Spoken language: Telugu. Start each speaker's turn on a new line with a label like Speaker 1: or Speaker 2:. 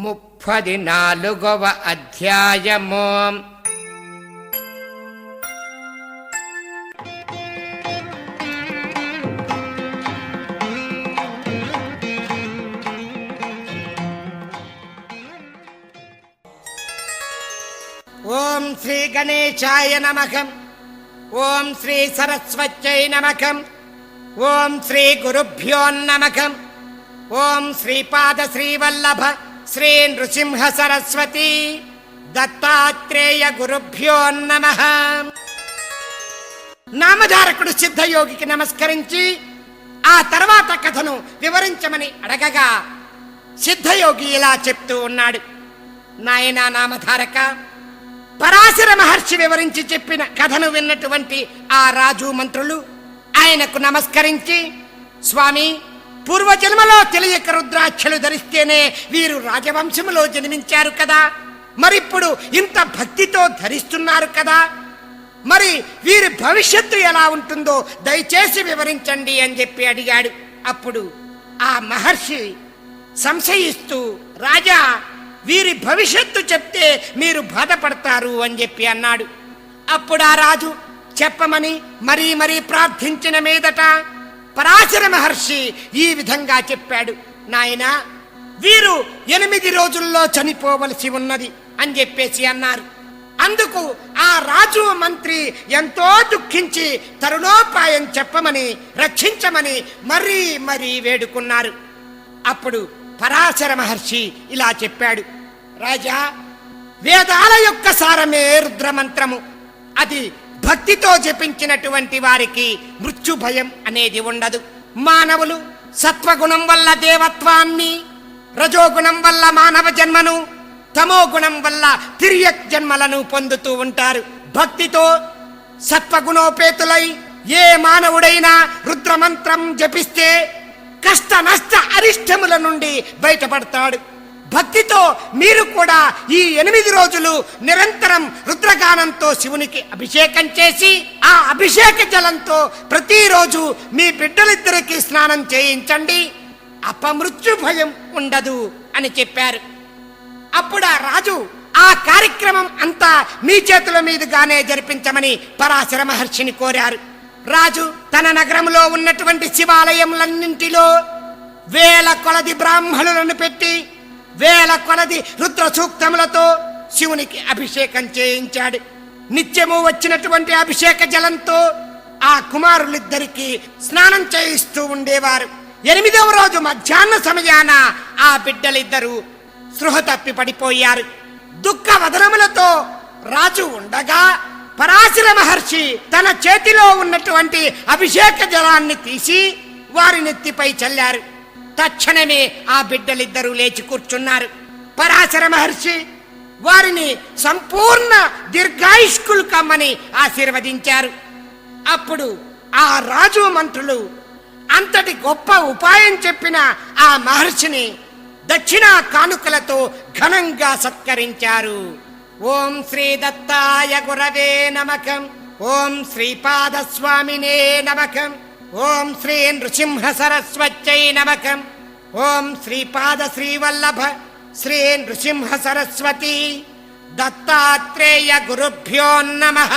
Speaker 1: 34వ అధ్యాయము. ఓం శ్రీ గణేశాయ నమః. ఓం శ్రీ సరస్వత్యై నమః. ఓం శ్రీ గురుభ్యో నమః. ఓం శ్రీపాద శ్రీవల్లభ శ్రీ నృసింహ సరస్వతి దత్తాత్రేయ గురుభ్యో నమః. నామధారకుడు సిద్ధయోగికి నమస్కరించి ఆ తర్వాత కథను వివరించమని అడగగా సిద్ధయోగి ఇలా చెప్తూ ఉన్నాడు. నాయనా నామధారక, పరాశర మహర్షి వివరించి చెప్పిన కథను విన్నటువంటి ఆ రాజు మంత్రులు ఆయనకు నమస్కరించి, స్వామి, పూర్వజన్మలో తెలియక రుద్రాక్షలు ధరిస్తేనే వీరు రాజవంశములో జన్మించారు కదా, మరిప్పుడు ఇంత భక్తితో ధరిస్తున్నారు కదా, మరి వీరి భవిష్యత్తు ఎలా ఉంటుందో దయచేసి వివరించండి అని చెప్పి అడిగాడు. అప్పుడు ఆ మహర్షి సంశయిస్తూ, రాజా, వీరి భవిష్యత్తు చెప్తే మీరు బాధపడతారు అని చెప్పి అన్నాడు. అప్పుడు ఆ రాజు చెప్పమని మరీ మరీ ప్రార్థించిన మీదట పరాశర మహర్షి ఈ విధంగా చెప్పాడు. నాయనా, వీరు 8 రోజుల్లో చనిపోవలసి ఉన్నది అని చెప్పేసి అన్నారు. అందుకు ఆ రాజు మంత్రి ఎంతో దుఃఖించి తరుణోపాయం చెప్పమని, రక్షించమని మరీ మరీ వేడుకున్నారు. అప్పుడు పరాశర మహర్షి ఇలా చెప్పాడు. రాజా, వేదాల యొక్క సారమే రుద్రమంత్రము. అది భక్తితో జపించినటువంటి వారికి మృత్యు భయం అనేది ఉండదు. మానవులు సత్వగుణం వల్ల దేవత్వాన్ని, రజోగుణం వల్ల మానవ జన్మను, తమో గుణం వల్ల తిర్యక్ జన్మలను పొందుతూ ఉంటారు. భక్తితో సత్వగుణోపేతులై ఏ మానవుడైనా రుద్రమంత్రం జపిస్తే కష్ట నష్ట అరిష్టముల నుండి బయటపడతాడు. భక్తితో మీరు కూడా ఈ 8 రోజులు నిరంతరం రుద్రగానంతో శివునికి అభిషేకం చేసి ఆ అభిషేక జలంతో ప్రతిరోజు మీ బిడ్డలిద్దరికీ స్నానం చేయించండి, అపమృత్యు భయం ఉండదు అని చెప్పారు. అప్పుడు ఆ రాజు ఆ కార్యక్రమం అంతా మీ చేతుల మీదుగానే జరిపించమని పరాశర మహర్షిని కోరారు. రాజు తన నగరంలో ఉన్నటువంటి శివాలయములన్నింటిలో 1000 కొలది బ్రాహ్మణులను పెట్టి 1000 కొలది రుద్ర సూక్తములతో శివునికి అభిషేకం చేయించాడు. నిత్యము వచ్చినటువంటి అభిషేక జలంతో ఆ కుమారులిద్దరికి స్నానం చేయిస్తూ ఉండేవారు. 8వ రోజు మధ్యాహ్న సమయాన ఆ బిడ్డలిద్దరూ స్పృహ తప్పి పడిపోయారు. దుఃఖ వదనములతో రాజు ఉండగా పరాశర మహర్షి తన చేతిలో ఉన్నటువంటి అభిషేక జలాన్ని తీసి వారి నెత్తిపై చల్లారు. తక్షణమే ఆ బిడ్డలిద్దరూ లేచి కూర్చున్నారు. పరాశర మహర్షి వారిని సంపూర్ణ దీర్ఘాయుష్కులు కమ్మని ఆశీర్వదించారు. అప్పుడు ఆ రాజు మంత్రులు అంతటి గొప్ప ఉపాయం చెప్పిన ఆ మహర్షిని దక్షిణ కానుకలతో ఘనంగా సత్కరించారు. ఓం శ్రీ దత్తాయ గురవే నమః. ఓం శ్రీపాదస్వామినే నమః. ఓం శ్రీ నృసింహ సరస్వత్యై నమః. ఓం శ్రీపాద శ్రీవల్లభ శ్రీ నృసింహ సరస్వతి దత్తాత్రేయ గురుభ్యో నమః.